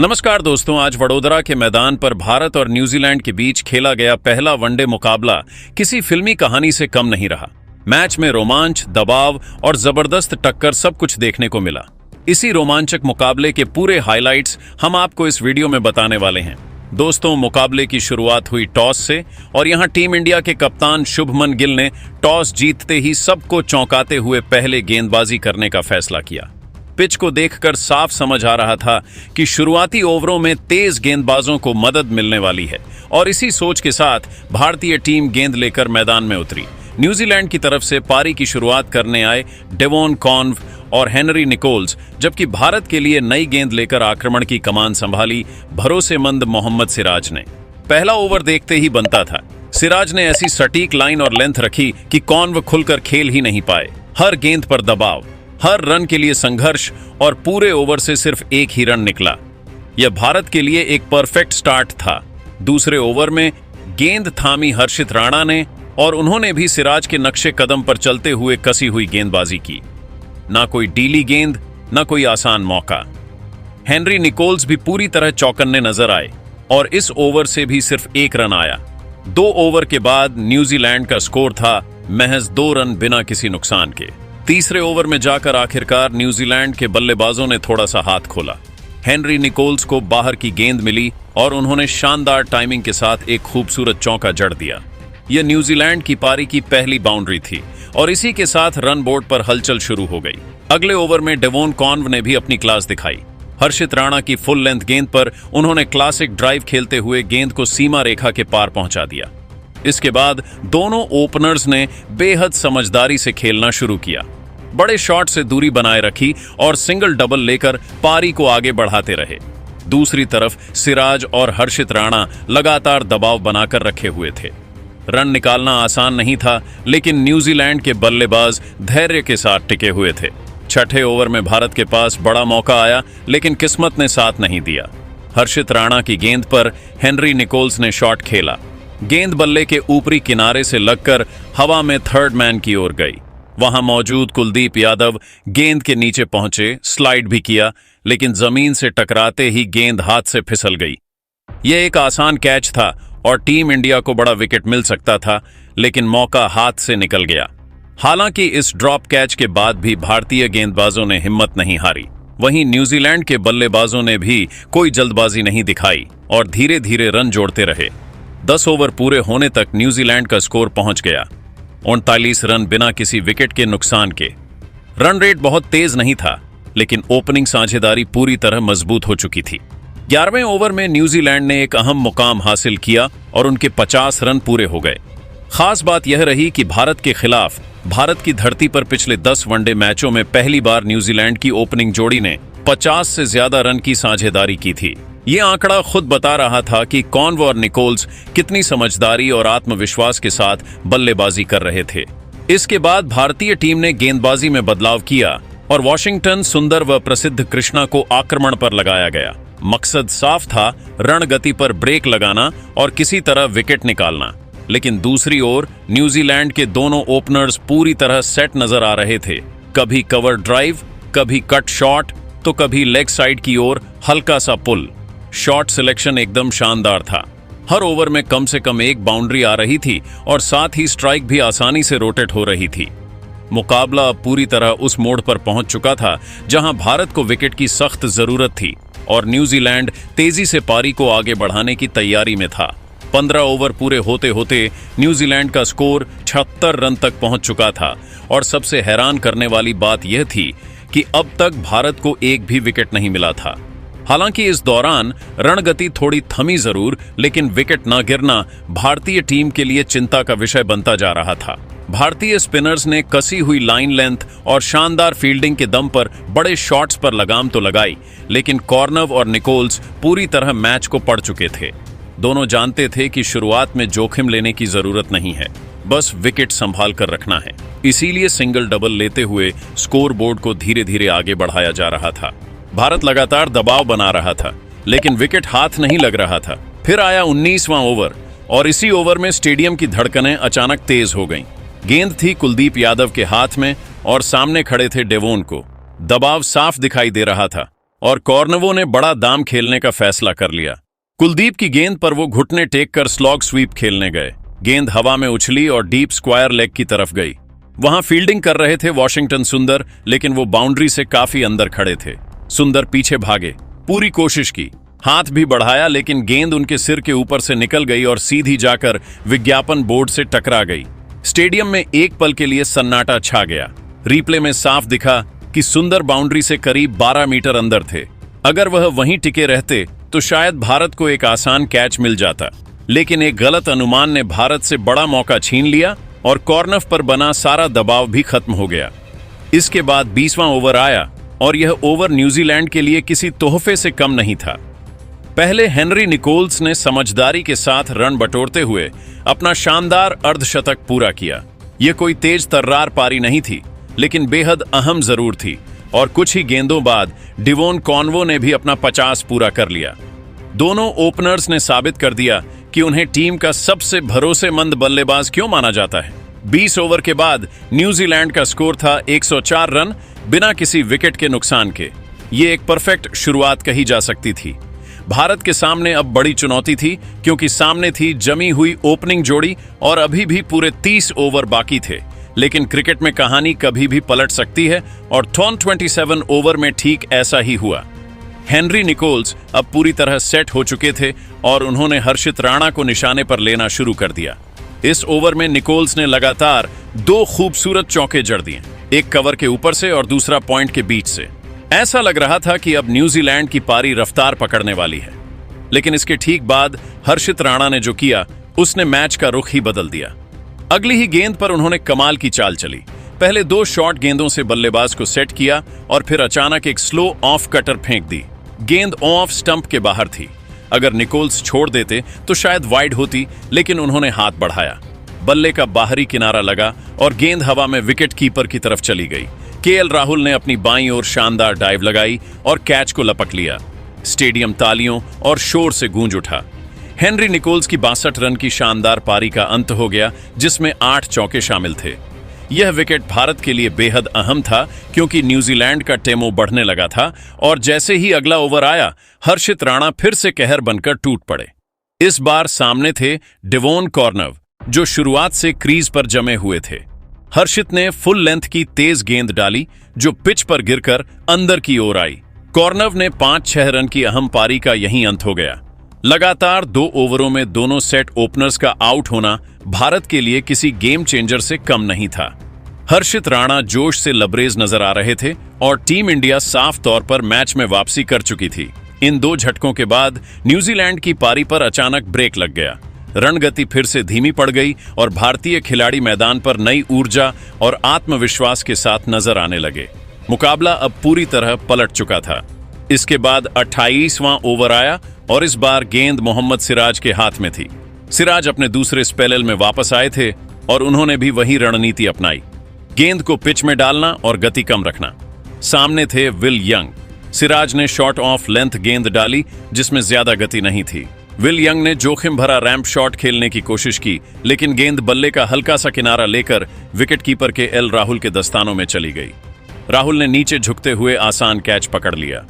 नमस्कार दोस्तों, आज वडोदरा के मैदान पर भारत और न्यूजीलैंड के बीच खेला गया पहला वनडे मुकाबला किसी फिल्मी कहानी से कम नहीं रहा। मैच में रोमांच, दबाव और जबरदस्त टक्कर सब कुछ देखने को मिला। इसी रोमांचक मुकाबले के पूरे हाइलाइट्स हम आपको इस वीडियो में बताने वाले हैं। दोस्तों, मुकाबले की शुरुआत हुई टॉस से और यहां टीम इंडिया के कप्तान शुभमन गिल ने टॉस जीतते ही सबको चौंकाते हुए पहले गेंदबाजी करने का फैसला किया। पिच को देखकर साफ समझ आ रहा था कि शुरुआती ओवरों में तेज गेंदबाजों को मदद मिलने वाली है और इसी सोच के साथ भारतीय टीम गेंद लेकर मैदान में उतरी। न्यूजीलैंड की तरफ से पारी की शुरुआत करने आए डेवोन कॉन्व और हेनरी निकोल्स, जबकि भारत के लिए नई गेंद लेकर आक्रमण की कमान संभाली भरोसेमंद मोहम्मद सिराज ने। पहला ओवर देखते ही बनता था। सिराज ने ऐसी सटीक लाइन और लेंथ रखी कि कॉन्व खुलकर खेल ही नहीं पाए। हर गेंद पर दबाव, हर रन के लिए संघर्ष और पूरे ओवर से सिर्फ एक ही रन निकला। यह भारत के लिए एक परफेक्ट स्टार्ट था। दूसरे ओवर में गेंद थामी हर्षित राणा ने और उन्होंने भी सिराज के नक्शे कदम पर चलते हुए कसी हुई गेंदबाजी की। ना कोई डीली गेंद, ना कोई आसान मौका। हेनरी निकोल्स भी पूरी तरह चौकन्ने नजर आए और इस ओवर से भी सिर्फ एक रन आया। 2 ओवर के बाद न्यूजीलैंड का स्कोर था महज 2 रन बिना किसी नुकसान के। तीसरे ओवर में जाकर आखिरकार न्यूजीलैंड के बल्लेबाजों ने थोड़ा सा हाथ खोला। हेनरी निकोल्स को बाहर की गेंद मिली और उन्होंने शानदार टाइमिंग के साथ एक खूबसूरत चौका जड़ दिया। यह न्यूजीलैंड की पारी की पहली बाउंड्री थी और इसी के साथ रन बोर्ड पर हलचल शुरू हो गई। अगले ओवर में डेवोन कॉन्व ने भी अपनी क्लास दिखाई। हर्षित राणा की फुल लेंथ गेंद पर उन्होंने क्लासिक ड्राइव खेलते हुए गेंद को सीमा रेखा के पार पहुंचा दिया। इसके बाद दोनों ओपनर्स ने बेहद समझदारी से खेलना शुरू किया। बड़े शॉट से दूरी बनाए रखी और सिंगल डबल लेकर पारी को आगे बढ़ाते रहे। दूसरी तरफ सिराज और हर्षित राणा लगातार दबाव बनाकर रखे हुए थे। रन निकालना आसान नहीं था, लेकिन न्यूजीलैंड के बल्लेबाज धैर्य के साथ टिके हुए थे। छठे ओवर में भारत के पास बड़ा मौका आया, लेकिन किस्मत ने साथ नहीं दिया। हर्षित राणा की गेंद पर हेनरी निकोल्स ने शॉट खेला। गेंद बल्ले के ऊपरी किनारे से लगकर हवा में थर्ड मैन की ओर गई। वहां मौजूद कुलदीप यादव गेंद के नीचे पहुंचे, स्लाइड भी किया, लेकिन जमीन से टकराते ही गेंद हाथ से फिसल गई। यह एक आसान कैच था और टीम इंडिया को बड़ा विकेट मिल सकता था, लेकिन मौका हाथ से निकल गया। हालांकि इस ड्रॉप कैच के बाद भी भारतीय गेंदबाजों ने हिम्मत नहीं हारी। वहीं न्यूजीलैंड के बल्लेबाजों ने भी कोई जल्दबाजी नहीं दिखाई और धीरे धीरे रन जोड़ते रहे। 10 ओवर पूरे होने तक न्यूजीलैंड का स्कोर पहुंच गया 39 रन बिना किसी विकेट के नुकसान के। रन रेट बहुत तेज नहीं था, लेकिन ओपनिंग साझेदारी पूरी तरह मजबूत हो चुकी थी। 11वें ओवर में न्यूजीलैंड ने एक अहम मुकाम हासिल किया और उनके 50 रन पूरे हो गए। खास बात यह रही कि भारत के खिलाफ भारत की धरती पर पिछले 10 वनडे मैचों में पहली बार न्यूजीलैंड की ओपनिंग जोड़ी ने 50 से ज्यादा रन की साझेदारी की थी। ये आंकड़ा खुद बता रहा था कि कॉन्व और निकोल्स कितनी समझदारी और आत्मविश्वास के साथ बल्लेबाजी कर रहे थे। इसके बाद भारतीय टीम ने गेंदबाजी में बदलाव किया और वॉशिंगटन सुंदर व प्रसिद्ध कृष्णा को आक्रमण पर लगाया गया। मकसद साफ था, रणगति पर ब्रेक लगाना और किसी तरह विकेट निकालना। लेकिन दूसरी ओर न्यूजीलैंड के दोनों ओपनर्स पूरी तरह सेट नजर आ रहे थे। कभी कवर ड्राइव, कभी कट शॉट, तो कभी लेग साइड की ओर हल्का सा पुल। शॉट सिलेक्शन एकदम शानदार था। हर ओवर में कम से कम एक बाउंड्री आ रही थी और साथ ही स्ट्राइक भी आसानी से रोटेट हो रही थी। मुकाबला पूरी तरह उस मोड़ पर पहुंच चुका था जहां भारत को विकेट की सख्त जरूरत थी और न्यूजीलैंड तेजी से पारी को आगे बढ़ाने की तैयारी में था। 15 ओवर पूरे होते होते न्यूजीलैंड का स्कोर 76 रन तक पहुंच चुका था और सबसे हैरान करने वाली बात यह थी कि अब तक भारत को एक भी विकेट नहीं मिला था। हालांकि इस दौरान रणगति थोड़ी थमी जरूर, लेकिन विकेट न गिरना भारतीय टीम के लिए चिंता का विषय बनता जा रहा था। भारतीय स्पिनर्स ने कसी हुई लाइन लेंथ और शानदार फील्डिंग के दम पर बड़े शॉट्स पर लगाम तो लगाई, लेकिन कॉर्नव और निकोल्स पूरी तरह मैच को पढ़ चुके थे। दोनों जानते थे कि शुरुआत में जोखिम लेने की जरूरत नहीं है, बस विकेट संभाल कर रखना है। इसीलिए सिंगल डबल लेते हुए स्कोर बोर्ड को धीरे धीरे आगे बढ़ाया जा रहा था। भारत लगातार दबाव बना रहा था, लेकिन विकेट हाथ नहीं लग रहा था। फिर आया 19वां ओवर और इसी ओवर में स्टेडियम की धड़कनें अचानक तेज हो गईं। गेंद थी कुलदीप यादव के हाथ में और सामने खड़े थे डेवोन को। दबाव साफ दिखाई दे रहा था। और कॉर्नवो ने बड़ा दाम खेलने का फैसला कर लिया। कुलदीप की गेंद पर वो घुटने टेक कर स्लॉग स्वीप खेलने गए। गेंद हवा में उछली और डीप स्क्वायर लेग की तरफ गई। वहां फील्डिंग कर रहे थे वॉशिंगटन सुंदर, लेकिन वो बाउंड्री से काफी अंदर खड़े थे। सुंदर पीछे भागे, पूरी कोशिश की, हाथ भी बढ़ाया, लेकिन गेंद उनके सिर के ऊपर से निकल गई और सीधी जाकर विज्ञापन बोर्ड से टकरा गई। स्टेडियम में एक पल के लिए सन्नाटा छा गया। रिप्ले में साफ दिखा कि सुंदर बाउंड्री से करीब 12 मीटर अंदर थे। अगर वह वहीं टिके रहते तो शायद भारत को एक आसान कैच मिल जाता, लेकिन एक गलत अनुमान ने भारत से बड़ा मौका छीन लिया और कॉर्नर पर बना सारा दबाव भी खत्म हो गया। इसके बाद 20वां ओवर आया और यह ओवर न्यूजीलैंड के लिए किसी तोहफे से कम नहीं था। पहले हेनरी निकोल्स ने समझदारी के साथ रन बटोरते हुए अपना शानदार अर्धशतक पूरा किया। यह कोई तेज तर्रार पारी नहीं थी, लेकिन बेहद अहम जरूर थी, और कुछ ही गेंदों बाद डिवोन कॉनवो ने भी अपना 50 पूरा कर लिया। दोनों ओपनर्स ने साबित कर दिया कि उन्हें टीम का सबसे भरोसेमंद बल्लेबाज क्यों माना जाता है। 20 ओवर के बाद न्यूजीलैंड का स्कोर था 104 रन बिना किसी विकेट के नुकसान के। ये एक परफेक्ट शुरुआत कही जा सकती थी। भारत के सामने अब बड़ी चुनौती थी, क्योंकि सामने थी जमी हुई ओपनिंग जोड़ी और अभी भी पूरे 30 ओवर बाकी थे। लेकिन क्रिकेट में कहानी कभी भी पलट सकती है और 27 ओवर में ठीक ऐसा ही हुआ। हेनरी निकोल्स अब पूरी तरह सेट हो चुके थे और उन्होंने हर्षित राणा को निशाने पर लेना शुरू कर दिया। इस ओवर में निकोल्स ने लगातार 2 खूबसूरत चौके जड़ दिए, एक कवर के ऊपर से और दूसरा पॉइंट के बीच से। ऐसा लग रहा था कि अब न्यूजीलैंड की पारी रफ्तार पकड़ने वाली है, लेकिन इसके ठीक बाद हर्षित राणा ने जो किया उसने मैच का रुख ही बदल दिया। अगली ही गेंद पर उन्होंने कमाल की चाल चली। पहले 2 शॉर्ट गेंदों से बल्लेबाज को सेट किया और फिर अचानक एक स्लो ऑफ कटर फेंक दी। गेंद ऑफ स्टंप के बाहर थी। अगर निकोल्स छोड़ देते तो शायद वाइड होती, लेकिन उन्होंने हाथ बढ़ाया। बल्ले का बाहरी किनारा लगा और गेंद हवा में विकेट कीपर की तरफ चली गई। केएल राहुल ने अपनी बाईं ओर शानदार डाइव लगाई और कैच को लपक लिया। स्टेडियम तालियों और शोर से गूंज उठा। हेनरी निकोल्स की 62 रन की शानदार पारी का अंत हो गया, जिसमें 8 चौके शामिल थे। यह विकेट भारत के लिए बेहद अहम था, क्योंकि न्यूजीलैंड का टेम्पो बढ़ने लगा था और जैसे ही अगला ओवर आया, हर्षित राणा फिर से कहर बनकर टूट पड़े। इस बार सामने थे डिवोन कॉर्नव, जो शुरुआत से क्रीज पर जमे हुए थे। हर्षित ने फुल लेंथ की तेज गेंद डाली, जो पिच पर गिरकर अंदर की ओर आई। कॉर्नव ने 5-6 रन की अहम पारी का यहीं अंत हो गया। लगातार 2 ओवरों में दोनों सेट ओपनर्स का आउट होना भारत के लिए किसी गेम चेंजर से कम नहीं था। हर्षित राणा जोश से लबरेज नजर आ रहे थे और टीम इंडिया साफ तौर पर मैच में वापसी कर चुकी थी। इन 2 झटकों के बाद न्यूजीलैंड की पारी पर अचानक ब्रेक लग गया। रणगति फिर से धीमी पड़ गई और भारतीय खिलाड़ी मैदान पर नई ऊर्जा और आत्मविश्वास के साथ नजर आने लगे। मुकाबला अब पूरी तरह पलट चुका था। इसके बाद 28वां ओवर आया और इस बार गेंद मोहम्मद सिराज के हाथ में थी। सिराज अपने दूसरे स्पेल में वापस आए थे और उन्होंने भी वही रणनीति अपनाई, गेंद को पिच में डालना और गति कम रखना। सामने थे विल यंग। सिराज ने शॉर्ट ऑफ लेंथ गेंद डाली, जिसमें ज्यादा गति नहीं थी। विल यंग ने जोखिम भरा रैंप शॉट खेलने की कोशिश की, लेकिन गेंद बल्ले का हल्का सा किनारा लेकर विकेटकीपर के एल राहुल के दस्तानों में चली गई। राहुल ने नीचे झुकते हुए आसान कैच पकड़ लिया।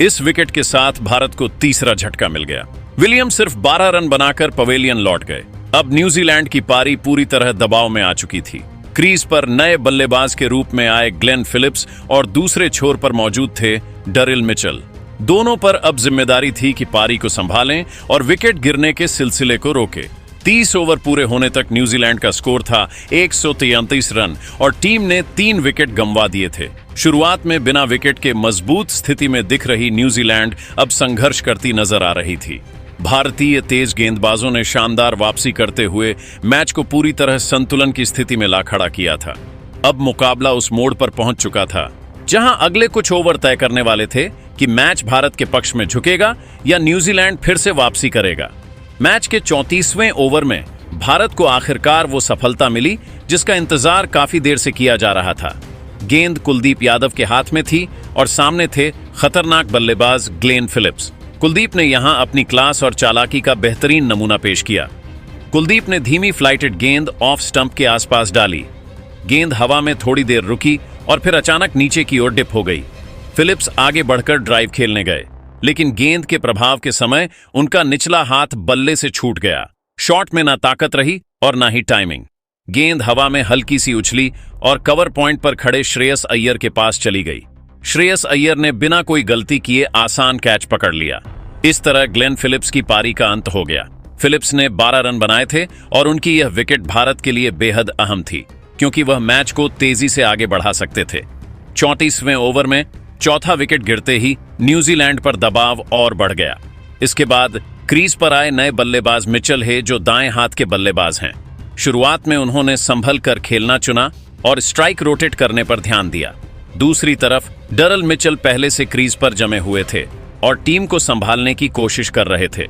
इस विकेट के साथ भारत को तीसरा झटका मिल गया। विलियम सिर्फ 12 रन बनाकर पवेलियन लौट गए। अब न्यूजीलैंड की पारी पूरी तरह दबाव में आ चुकी थी। क्रीज पर नए बल्लेबाज के रूप में आए ग्लेन फिलिप्स और दूसरे छोर पर मौजूद थे डरिल मिचेल। दोनों पर अब जिम्मेदारी थी कि पारी को संभालें और विकेट गिरने के सिलसिले को रोके। 30 ओवर पूरे होने तक न्यूजीलैंड का स्कोर था 133 रन और टीम ने 3 विकेट गंवा दिए थे। शुरुआत में बिना विकेट के मजबूत स्थिति में दिख रही न्यूजीलैंड अब संघर्ष करती नजर आ रही थी। भारतीय तेज गेंदबाजों ने शानदार वापसी करते हुए मैच को पूरी तरह संतुलन की स्थिति में ला खड़ा किया था। अब मुकाबला उस मोड़ पर पहुंच चुका था जहां अगले कुछ ओवर तय करने वाले थे कि मैच भारत के पक्ष में झुकेगा या न्यूजीलैंड फिर से वापसी करेगा। मैच के 34वें ओवर में भारत को आखिरकार वो सफलता मिली जिसका इंतजार काफी देर से किया जा रहा था। गेंद कुलदीप यादव के हाथ में थी और सामने थे खतरनाक बल्लेबाज ग्लेन फिलिप्स। कुलदीप ने यहां अपनी क्लास और चालाकी का बेहतरीन नमूना पेश किया। कुलदीप ने धीमी फ्लाइटेड गेंद ऑफ स्टंप के आसपास डाली। गेंद हवा में थोड़ी देर रुकी और फिर अचानक नीचे की ओर डिप हो गई। फिलिप्स आगे बढ़कर ड्राइव खेलने गए, लेकिन गेंद के प्रभाव के समय उनका निचला हाथ बल्ले से छूट गया। शॉट में ना ताकत रही और ना ही टाइमिंग। गेंद हवा में हल्की सी उछली और कवर पॉइंट पर खड़े श्रेयस अय्यर के पास चली गई। श्रेयस अय्यर ने बिना कोई गलती किए आसान कैच पकड़ लिया। इस तरह ग्लेन फिलिप्स की पारी का अंत हो गया। फिलिप्स ने 12 रन बनाए थे और उनकी यह विकेट भारत के लिए बेहद अहम थी, क्योंकि वह मैच को तेजी से आगे बढ़ा सकते थे। 34वें ओवर में चौथा विकेट गिरते ही न्यूजीलैंड पर दबाव और बढ़ गया। इसके बाद क्रीज पर आए नए बल्लेबाज मिचेल हे, जो दाएं हाथ के बल्लेबाज हैं। शुरुआत में उन्होंने संभल कर खेलना चुना और स्ट्राइक रोटेट करने पर ध्यान दिया। दूसरी तरफ डरल मिचेल पहले से क्रीज पर जमे हुए थे और टीम को संभालने की कोशिश कर रहे थे।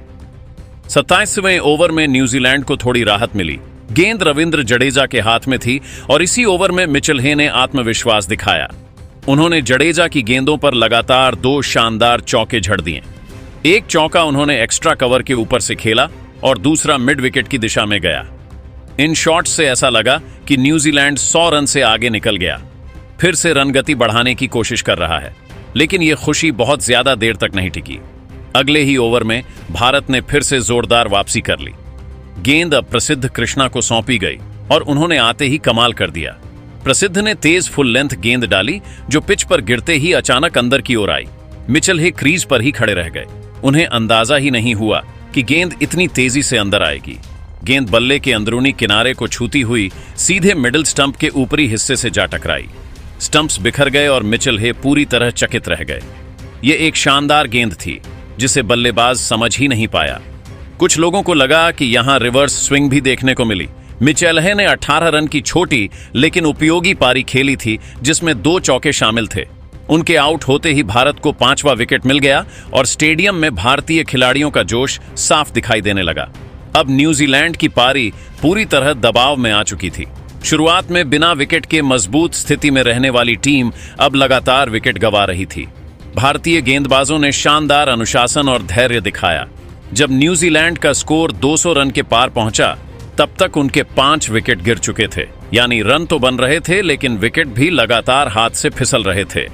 27वें ओवर में न्यूजीलैंड को थोड़ी राहत मिली। गेंद रविंद्र जडेजा के हाथ में थी और इसी ओवर में मिचेल हे ने आत्मविश्वास दिखाया। उन्होंने जडेजा की गेंदों पर लगातार 2 शानदार चौके झड़ दिए। एक चौका उन्होंने एक्स्ट्रा कवर के ऊपर से खेला और दूसरा मिड विकेट की दिशा में गया। इन शॉट्स से ऐसा लगा कि न्यूजीलैंड 100 रन से आगे निकल गया। फिर से रन गति बढ़ाने की कोशिश कर रहा है, लेकिन यह खुशी बहुत ज्यादा देर तक नहीं टिकी। अगले ही ओवर में भारत ने फिर से जोरदार वापसी कर ली। गेंद अब प्रसिद्ध कृष्णा को सौंपी गई और उन्होंने आते ही कमाल कर दिया। प्रसिद्ध ने तेज फुल लेंथ गेंद डाली, जो पिच पर गिरते ही अचानक अंदर की ओर आई। मिचेल हे क्रीज पर ही खड़े रह गए। उन्हें अंदाजा ही नहीं हुआ कि गेंद इतनी तेजी से अंदर आएगी। गेंद बल्ले के अंदरूनी किनारे को छूती हुई सीधे मिडिल स्टंप के ऊपरी हिस्से से जा टकराई। स्टंप्स बिखर गए और मिचेल हे पूरी तरह चकित रह गए। यह एक शानदार गेंद थी जिसे बल्लेबाज समझ ही नहीं पाया। कुछ लोगों को लगा कि यहां रिवर्स स्विंग भी देखने को मिली। मिचेल हे ने 18 रन की छोटी लेकिन उपयोगी पारी खेली थी, जिसमें 2 चौके शामिल थे। उनके आउट होते ही भारत को 5वां विकेट मिल गया और स्टेडियम में भारतीय खिलाड़ियों का जोश साफ दिखाई देने लगा। अब न्यूजीलैंड की पारी पूरी तरह दबाव में आ चुकी थी। शुरुआत में बिना विकेट के मजबूत स्थिति में रहने वाली टीम अब लगातार विकेट गंवा रही थी। भारतीय गेंदबाजों ने शानदार अनुशासन और धैर्य दिखाया। जब न्यूजीलैंड का स्कोर 200 रन के पार पहुंचा, तब तक उनके 5 विकेट गिर चुके थे। यानी रन तो बन रहे थे, लेकिन विकेट भी लगातार हाथ से फिसल रहे थे।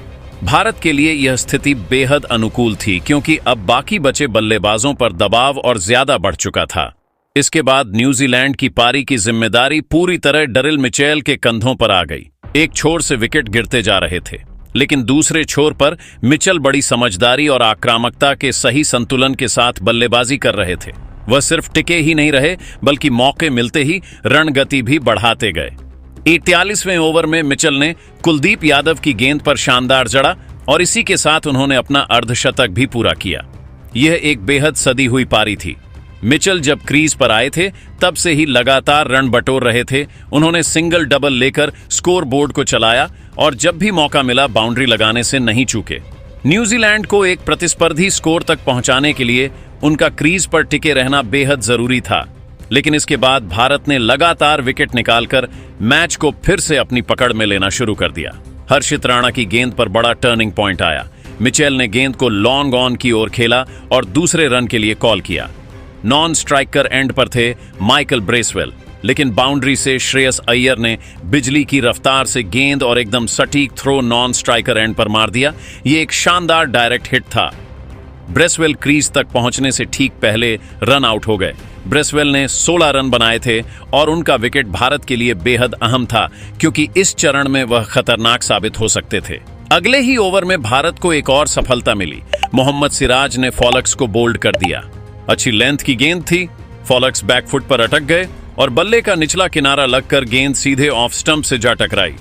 भारत के लिए यह स्थिति बेहद अनुकूल थी, क्योंकि अब बाकी बचे बल्लेबाजों पर दबाव और ज्यादा बढ़ चुका था। इसके बाद न्यूजीलैंड की पारी की जिम्मेदारी पूरी तरह डरिल मिचेल के कंधों पर आ गई। एक छोर से विकेट गिरते जा रहे थे, लेकिन दूसरे छोर पर मिचेल बड़ी समझदारी और आक्रामकता के सही संतुलन के साथ बल्लेबाजी कर रहे थे। वह सिर्फ टिके ही नहीं रहे, बल्कि मौके मिलते ही रण गति भी बढ़ाते गए। 41वें ओवर में मिचेल ने कुलदीप यादव की गेंद पर शानदार जड़ा और इसी के साथ उन्होंने अपना अर्धशतक भी पूरा किया। यह एक बेहद सदी हुई पारी थी। मिचेल जब क्रीज पर आए थे, तब से ही लगातार रन बटोर रहे थे। उन्होंने सिंगल डबल लेकर स्कोर बोर्ड को चलाया और जब भी मौका मिला बाउंड्री लगाने से नहीं चूके। न्यूजीलैंड को एक प्रतिस्पर्धी स्कोर तक पहुंचाने के लिए उनका क्रीज पर टिके रहना बेहद जरूरी था। लेकिन इसके बाद भारत ने लगातार विकेट निकालकर मैच को फिर से अपनी पकड़ में लेना शुरू कर दिया। हर्षित राणा की गेंद पर बड़ा टर्निंग पॉइंट आया। मिचेल ने गेंद को लॉन्ग ऑन की ओर खेला और दूसरे रन के लिए कॉल किया। नॉन स्ट्राइकर एंड पर थे माइकल ब्रेसवेल, लेकिन बाउंड्री से श्रेयस अय्यर ने बिजली की रफ्तार से गेंद और एकदम सटीक थ्रो नॉन स्ट्राइकर एंड पर मार दिया। यह एक शानदार डायरेक्ट हिट था। ब्रेसवेल क्रीज तक पहुंचने से ठीक पहले रन आउट हो गए। ब्रेसवेल ने 16 रन बनाए थे और उनका विकेट भारत के लिए बेहद अहम था, क्योंकि इस चरण में वह खतरनाक साबित हो सकते थे। अगले ही ओवर में भारत को एक और सफलता मिली। मोहम्मद सिराज ने फॉलक्स को बोल्ड कर दिया। अच्छी लेंथ की गेंद थी। फॉलक्स बैकफुट पर अटक गए और बल्ले का निचला किनारा लगकर गेंद सीधे ऑफ स्टंप से जा टकराई।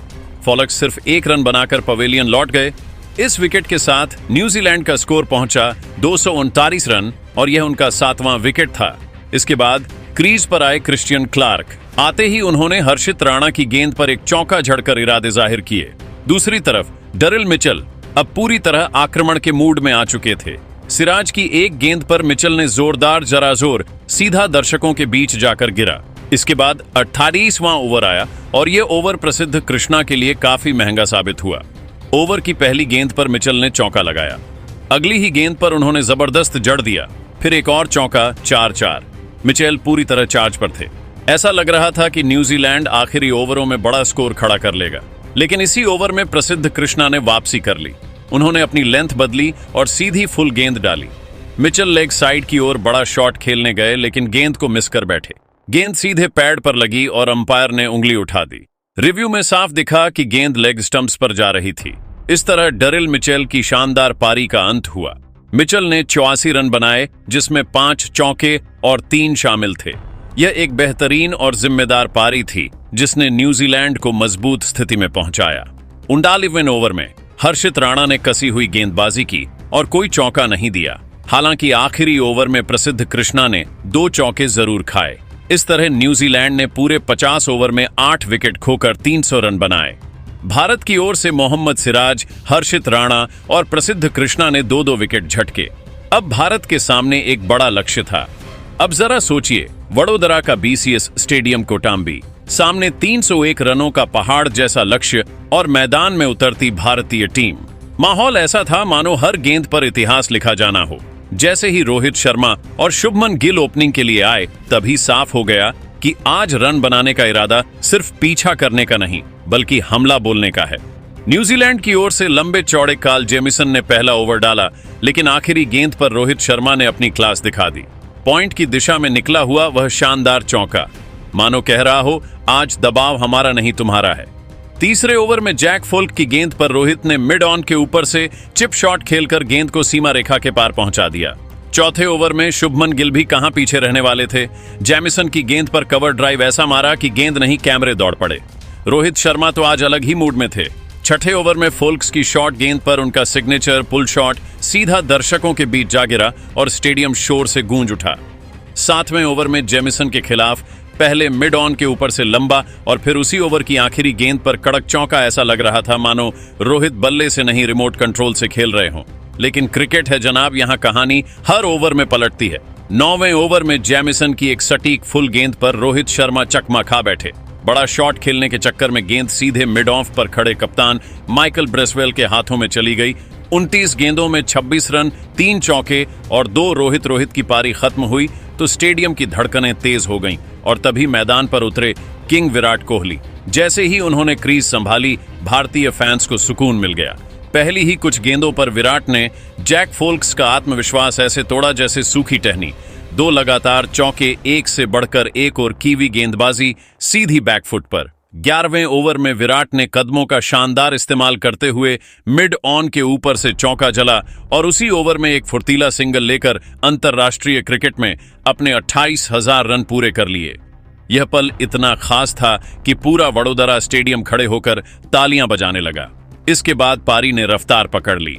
फॉलक्स सिर्फ 1 रन बनाकर पवेलियन लौट गए। इस विकेट के साथ न्यूजीलैंड का स्कोर पहुंचा 239 रन और यह उनका 7वां विकेट था। इसके बाद क्रीज पर आए क्रिश्चियन क्लार्क। आते ही उन्होंने हर्षित राणा की गेंद पर एक चौका झड़कर इरादे जाहिर किए। दूसरी तरफ डरिल मिचेल अब पूरी तरह आक्रमण के मूड में आ चुके थे। सिराज की एक गेंद पर मिचेल ने जोरदार जराजोर सीधा दर्शकों के बीच जाकर गिरा। इसके बाद 28वां ओवर आया और यह ओवर प्रसिद्ध कृष्णा के लिए काफी महंगा साबित हुआ। ओवर की पहली गेंद पर मिचेल ने चौका लगाया। अगली ही गेंद पर उन्होंने जबरदस्त जड़ दिया। फिर एक और चौका, 4-4। मिचेल पूरी तरह चार्ज पर थे। ऐसा लग रहा था कि न्यूजीलैंड आखिरी ओवरों में बड़ा स्कोर खड़ा कर लेगा, लेकिन इसी ओवर में प्रसिद्ध कृष्णा ने वापसी कर ली। उन्होंने अपनी लेंथ बदली और सीधी फुल गेंद डाली। मिचेल लेग साइड की ओर बड़ा शॉट खेलने गए, लेकिन गेंद को मिस कर बैठे। गेंद सीधे पैड पर लगी और अंपायर ने उंगली उठा दी। रिव्यू में साफ दिखा कि गेंद लेग स्टंप्स पर जा रही थी। इस तरह डरिल मिचेल की शानदार पारी का अंत हुआ। मिचेल ने 84 रन बनाए, जिसमें 5 चौके और 3 शामिल थे। यह एक बेहतरीन और जिम्मेदार पारी थी, जिसने न्यूजीलैंड को मजबूत स्थिति में पहुंचाया। 39वें ओवर में हर्षित राणा ने कसी हुई गेंदबाजी की और कोई चौका नहीं दिया। हालांकि आखिरी ओवर में प्रसिद्ध कृष्णा ने 2 चौके जरूर खाए। इस तरह न्यूजीलैंड ने पूरे 50 ओवर में 8 विकेट खोकर 300 रन बनाए। भारत की ओर से मोहम्मद सिराज, हर्षित राणा और प्रसिद्ध कृष्णा ने 2-2 विकेट झटके। अब भारत के सामने एक बड़ा लक्ष्य था। अब जरा सोचिए, वडोदरा का BCS स्टेडियम कोटाम्बी, सामने 301 रनों का पहाड़ जैसा लक्ष्य और मैदान में उतरती भारतीय टीम। माहौल ऐसा था मानो हर गेंद पर इतिहास लिखा जाना हो। जैसे ही रोहित शर्मा और शुभमन गिल ओपनिंग के लिए आए, तभी साफ हो गया कि आज रन बनाने का इरादा सिर्फ पीछा करने का नहीं, बल्कि हमला बोलने का है। न्यूजीलैंड की ओर से लंबे चौड़े काल जेमिसन ने पहला ओवर डाला, लेकिन आखिरी गेंद पर रोहित शर्मा ने अपनी क्लास दिखा दी। पॉइंट की दिशा में निकला हुआ वह शानदार चौका, मानो कह रहा हो, आज दबाव हमारा नहीं तुम्हारा है। तीसरे ओवर में जैक फोल्क की गेंद पर रोहित ने मिड ऑन के ऊपर से चिप शॉट खेलकर गेंद को सीमा रेखा के पार पहुंचा दिया। चौथे ओवर में शुभमन गिल भी कहां पीछे रहने वाले थे। जेमिसन की गेंद पर कवर ड्राइव ऐसा मारा कि गेंद नहीं कैमरे दौड़ पड़े। रोहित शर्मा तो आज अलग ही मूड में थे। छठे ओवर में फोल्क्स की शॉट गेंद पर उनका सिग्नेचर पुल शॉट सीधा दर्शकों के बीच जा गिरा और स्टेडियम शोर से गूंज उठा। 7वें ओवर में जेमिसन के खिलाफ पहले मिड ऑन के ऊपर से लंबा और फिर उसी ओवर की आखिरी गेंद पर कड़क चौका, ऐसा लग रहा था मानो रोहित बल्ले से नहीं रिमोट कंट्रोल से खेल रहे हों। लेकिन क्रिकेट है जनाब, यहां कहानी हर ओवर में पलटती है। 9वें ओवर में जेमिसन की एक सटीक फुल गेंद पर रोहित शर्मा चकमा खा बैठे। बड़ा शॉट खेलने के चक्कर में गेंद सीधे मिड ऑफ पर खड़े कप्तान माइकल ब्रेसवेल के हाथों में चली गई। 29 गेंदों में 26 रन, 3 चौके और 2 रोहित की पारी खत्म हुई तो स्टेडियम की धड़कनें तेज हो गईं और तभी मैदान पर उतरे किंग विराट कोहली। जैसे ही उन्होंने क्रीज संभाली, भारतीय फैंस को सुकून मिल गया। पहली ही कुछ गेंदों पर विराट ने जैक फोल्क्स का आत्मविश्वास ऐसे तोड़ा जैसे सूखी टहनी। 2 लगातार चौके, एक से बढ़कर एक और कीवी गेंदबाजी सीधी बैकफुट पर। 11वें ओवर में विराट ने कदमों का शानदार इस्तेमाल करते हुए मिड ऑन के ऊपर से चौका जला और उसी ओवर में एक फुर्तीला सिंगल लेकर अंतर्राष्ट्रीय क्रिकेट में अपने 28,000 रन पूरे कर लिए। यह पल इतना खास था कि पूरा वडोदरा स्टेडियम खड़े होकर तालियां बजाने लगा। इसके बाद पारी ने रफ्तार पकड़ ली।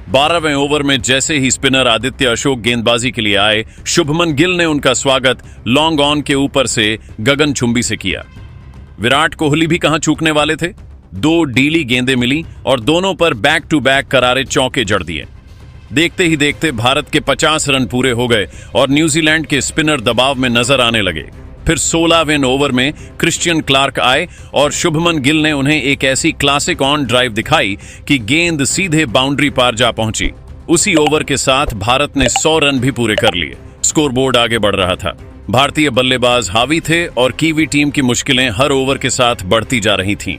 12वें ओवर में जैसे ही स्पिनर आदित्य अशोक गेंदबाजी के लिए आए, शुभमन गिल ने उनका स्वागत लॉन्ग ऑन के ऊपर से गगनचुंबी से किया। विराट कोहली भी कहां चूकने वाले थे। 2 डीली गेंदें मिली और दोनों पर बैक टू बैक करारे चौके जड़ दिए। देखते ही देखते भारत के 50 रन पूरे हो गए और न्यूजीलैंड के स्पिनर दबाव में नजर आने लगे। फिर 16वें ओवर में क्रिश्चियन क्लार्क आए और शुभमन गिल ने उन्हें एक ऐसी क्लासिक ऑन ड्राइव दिखाई कि गेंद सीधे बाउंड्री पार जा पहुंची। उसी ओवर के साथ भारत ने 100 रन भी पूरे कर लिए। स्कोरबोर्ड आगे बढ़ रहा था। भारतीय बल्लेबाज हावी थे और कीवी टीम की मुश्किलें हर ओवर के साथ बढ़ती जा रही थीं।